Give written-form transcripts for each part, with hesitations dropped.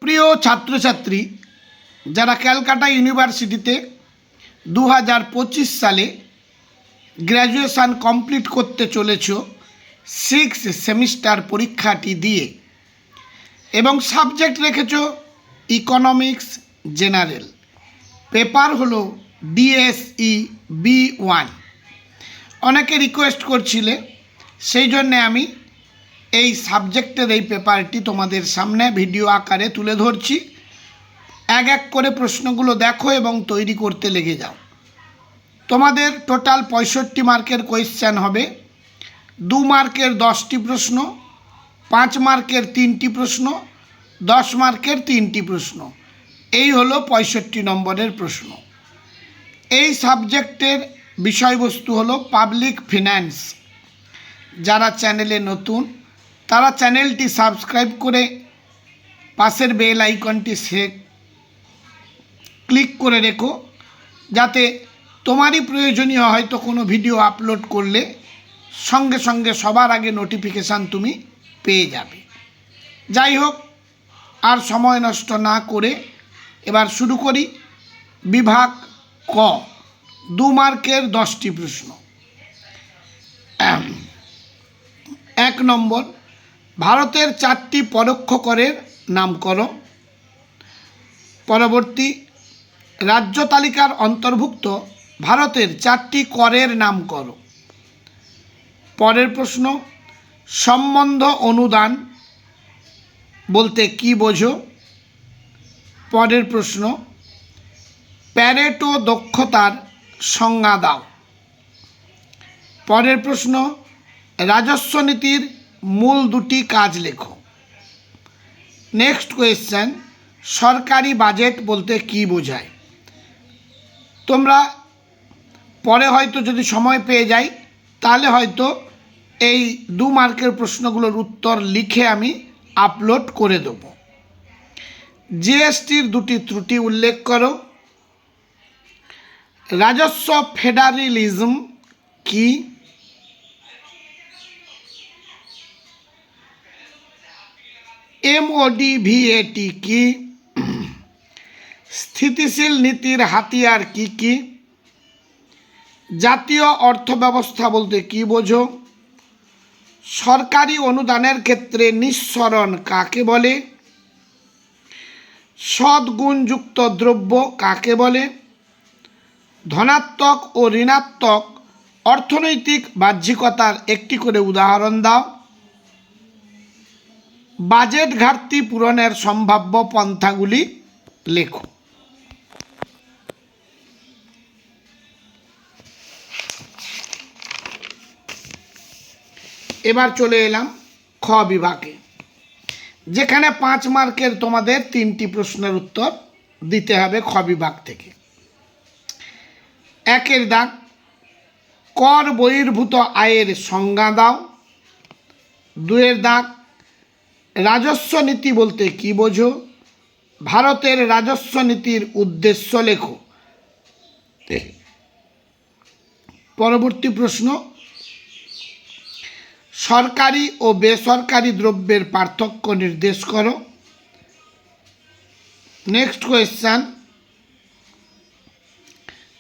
প্রিয় ছাত্রছাত্রী যারা ক্যালকাটা ইউনিভার্সিটিতে 2025 সালে গ্র্যাজুয়েশন কমপ্লিট করতে চলেছ 6 সেমিস্টার পরীক্ষাটি দিয়ে এবং সাবজেক্ট রেখেছ ইকোনমিক্স জেনারেল, পেপার হলো ডিএসই B1। অনেকে রিকোয়েস্ট করছিলে, সেই জন্যে আমি এই সাবজেক্টের এই পেপারটি তোমাদের সামনে ভিডিও আকারে তুলে ধরছি। এক এক করে প্রশ্নগুলো দেখো এবং তৈরি করতে লেগে যাও। তোমাদের টোটাল 65 মার্কের কোয়েশ্চেন হবে। 2 মার্কের 10টি প্রশ্ন, 5 মার্কের 3টি প্রশ্ন, 10 মার্কের 3টি প্রশ্ন। এই হলো 65 নম্বরের প্রশ্ন। এই সাবজেক্টের বিষয়বস্তু হলো পাবলিক ফিন্যান্স। যারা চ্যানেলে নতুন তারা চ্যানেলটি সাবস্ক্রাইব করে পাশের বেল আইকনটি ক্লিক করে রেখো, যাতে তোমারই প্রয়োজনীয় হয়তো কোনো ভিডিও আপলোড করলে সঙ্গে সঙ্গে সবার আগে নোটিফিকেশান তুমি পেয়ে যাবে। যাই হোক, আর সময় নষ্ট না করে এবার শুরু করি। বিভাগ ক, 2 মার্কের 10টি প্রশ্ন। 1 নম্বর, ভারতের 4টি পরোক্ষ করের নাম করো। পরবর্তী, রাজ্য তালিকার অন্তর্ভুক্ত ভারতের 4টি করের নাম করো। পরের প্রশ্ন, সম্বন্ধ অনুদান বলতে কি বোঝো? পরের প্রশ্ন, প্যারেটো দক্ষতার সংজ্ঞা দাও। পরের প্রশ্ন, রাজস্ব নীতির মূল 2টি কাজ লেখো। নেক্সট কোয়েশ্চেন, সরকারি বাজেট বলতে কি বোঝায়? তোমরা পরে হয়তো যদি সময় পেয়ে যাই তাহলে হয়তো এই 2 মার্কের প্রশ্নগুলোর উত্তর লিখে আমি আপলোড করে দেব। জিএসটির 2টি ত্রুটি উল্লেখ করো। রাজস্ব ফেডারেলিজম কি? MODVAT কি? স্থিতিশীল নীতির হাতিয়ার কি কি? জাতীয় অর্থব্যবস্থা বলতে কি বোঝো? সরকারি অনুদানের ক্ষেত্রে নিঃসরণ কাকে বলে? সদ্গুণযুক্ত দ্রব্য কাকে বলে? ধনাত্মক ও ঋণাত্মক অর্থনৈতিক বাহ্যিকতার একটি করে উদাহরণ দাও। বাজেট ঘাটতি পূরণের সম্ভাব্য পন্থাগুলি লেখো। এবার চলে এলাম খ বিভাগে, যেখানে 5 মার্কের তোমাদের 3টি প্রশ্নের উত্তর দিতে হবে খ বিভাগ থেকে। 1 দাগ, কর বহির্ভূত আয়ের সংজ্ঞা দাও। 2 দাগ, রাজস্ব নীতি বলতে কি বোঝো? ভারতের রাজস্ব নীতির উদ্দেশ্য লেখো। পরবর্তী প্রশ্ন, সরকারি ও বেসরকারি দ্রব্যের পার্থক্য নির্দেশ করো। নেক্সট কোয়েশ্চেন,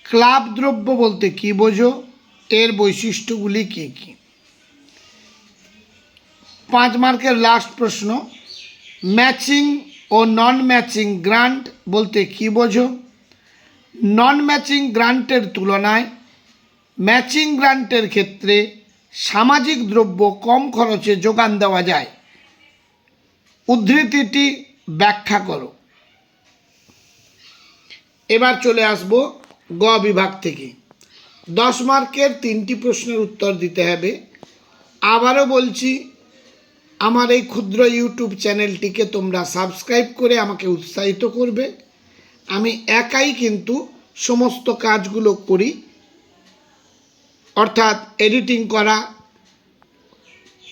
ক্লাব দ্রব্য বলতে কি বোঝো? এর বৈশিষ্ট্যগুলি কি কি? 5 মার্কের লাস্ট প্রশ্ন, ম্যাচিং ও নন ম্যাচিং গ্রান্ট বলতে কি বোঝো? নন ম্যাচিং গ্রান্টের তুলনায় ম্যাচিং গ্রান্টের ক্ষেত্রে সামাজিক দ্রব্য কম খরচে যোগান দেওয়া যায়। উদ্ধৃতিটি ব্যাখ্যা করো। এবার চলে আসব গ বিভাগ থেকে। 10 মার্কের 3টি প্রশ্নের উত্তর দিতে হবে। আবারও বলছি, আমার এই ক্ষুদ্র ইউটিউব চ্যানেলটিকে তোমরা সাবস্ক্রাইব করে আমাকে উৎসাহিত করবে। আমি একাই কিন্তু সমস্ত কাজগুলো করি, অর্থাৎ এডিটিং করা,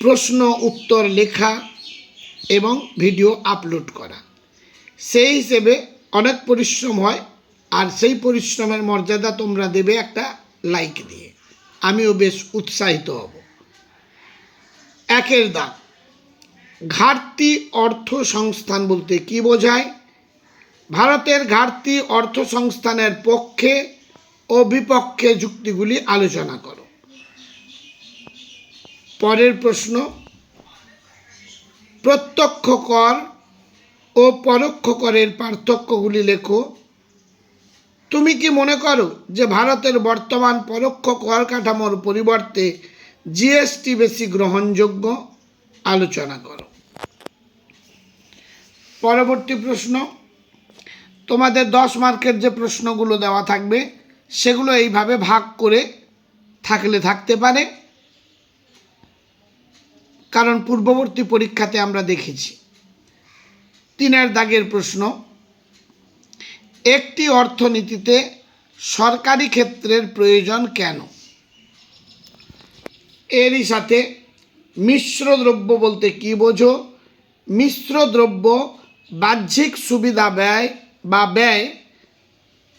প্রশ্ন উত্তর লেখা এবং ভিডিও আপলোড করা। সেই হিসেবে অনেক পরিশ্রম হয়, আর সেই পরিশ্রমের মর্যাদা তোমরা দেবে একটা লাইক দিয়ে। আমিও বেশ উৎসাহিত হব। 1 দাগ, ঘাটতি অর্থ সংস্থান বলতে কি বোঝায়? ভারতের ঘাটতি অর্থ সংস্থানের পক্ষে ও বিপক্ষে যুক্তিগুলি আলোচনা করো। পরের প্রশ্ন, প্রত্যক্ষ কর ও পরোক্ষ করের পার্থক্যগুলি লেখো। তুমি কি মনে করো যে ভারতের বর্তমান পরোক্ষ কর কাঠামোর পরিবর্তে জিএসটি বেশি গ্রহণযোগ্য? আলোচনা করো। পরবর্তী প্রশ্ন, তোমাদের 10 মার্কের যে প্রশ্নগুলো দেওয়া থাকবে সেগুলো এইভাবে ভাগ করে থাকলে থাকতে পারে, কারণ পূর্ববর্তী পরীক্ষাতে আমরা দেখেছি। 3 দাগের প্রশ্ন, একটি অর্থনীতিতে সরকারি ক্ষেত্রের প্রয়োজন কেন? এরই সাথে মিশ্র দ্রব্য বলতে কি বোঝো? মিশ্র দ্রব্য বাহ্যিক সুবিধা ব্যয়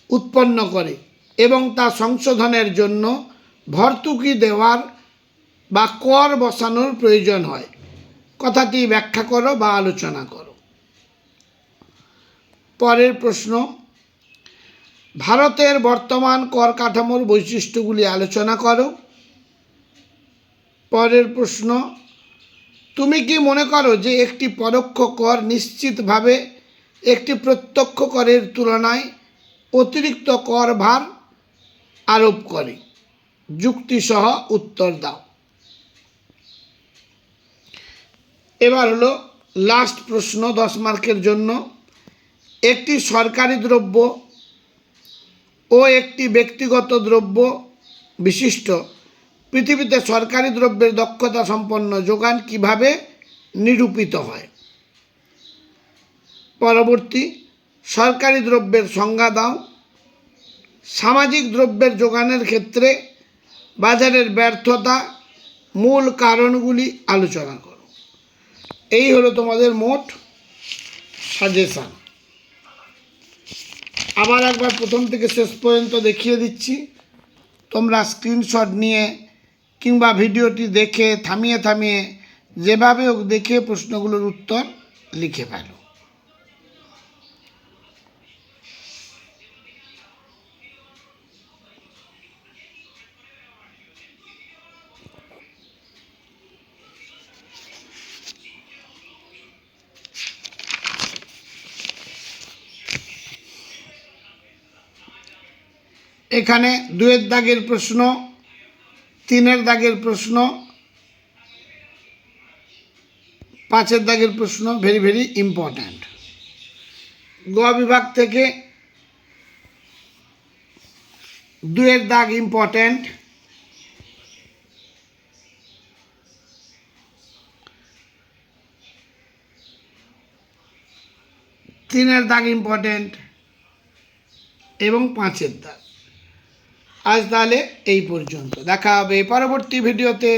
উৎপন্ন করে এবং তা সংশোধনের জন্য ভর্তুকি দেওয়ার বা কর বসানোর প্রয়োজন হয়। কথাটি ব্যাখ্যা করো বা আলোচনা করো। পরের প্রশ্ন, ভারতের বর্তমান কর কাঠামোর বৈশিষ্ট্যগুলি আলোচনা করো। পরের প্রশ্ন, তুমি কি মনে করো যে একটি পরোক্ষ কর নিশ্চিতভাবে একটি প্রত্যক্ষ করের তুলনায় অতিরিক্ত কর ভার আরোপ করে? যুক্তিসহ উত্তর দাও। এবার হলো লাস্ট প্রশ্ন 10 মার্কের জন্য। একটি সরকারি দ্রব্য ও একটি ব্যক্তিগত দ্রব্য বিশিষ্ট পৃথিবীতে সরকারি দ্রব্যের দক্ষতা সম্পন্ন যোগান কিভাবে নিরূপিত হয়? পরবর্তী, সরকারি দ্রব্যের সংজ্ঞা দাও। সামাজিক দ্রব্যের যোগানের ক্ষেত্রে বাজারের ব্যর্থতা মূল কারণগুলি আলোচনা করো। এই হলো তোমাদের মোট সাজেশান। আবার একবার প্রথম থেকে শেষ পর্যন্ত দেখিয়ে দিচ্ছি, তোমরা স্ক্রিনশট নিয়ে কিংবা ভিডিওটি দেখে থামিয়ে থামিয়ে যেভাবে হোক দেখে প্রশ্নগুলোর উত্তর লিখে ফেলো। এখানে 2 দাগের প্রশ্ন, 3 দাগের প্রশ্ন, 5 দাগের প্রশ্ন ভেরি ভেরি ইম্পর্ট্যান্ট। গ বিভাগ থেকে 2 দাগ ইম্পর্ট্যান্ট, 3 দাগ ইম্পর্ট্যান্ট এবং 5 দাগ। আজ তাহলে এই পর্যন্ত, দেখা হবে পরবর্তী ভিডিওতে।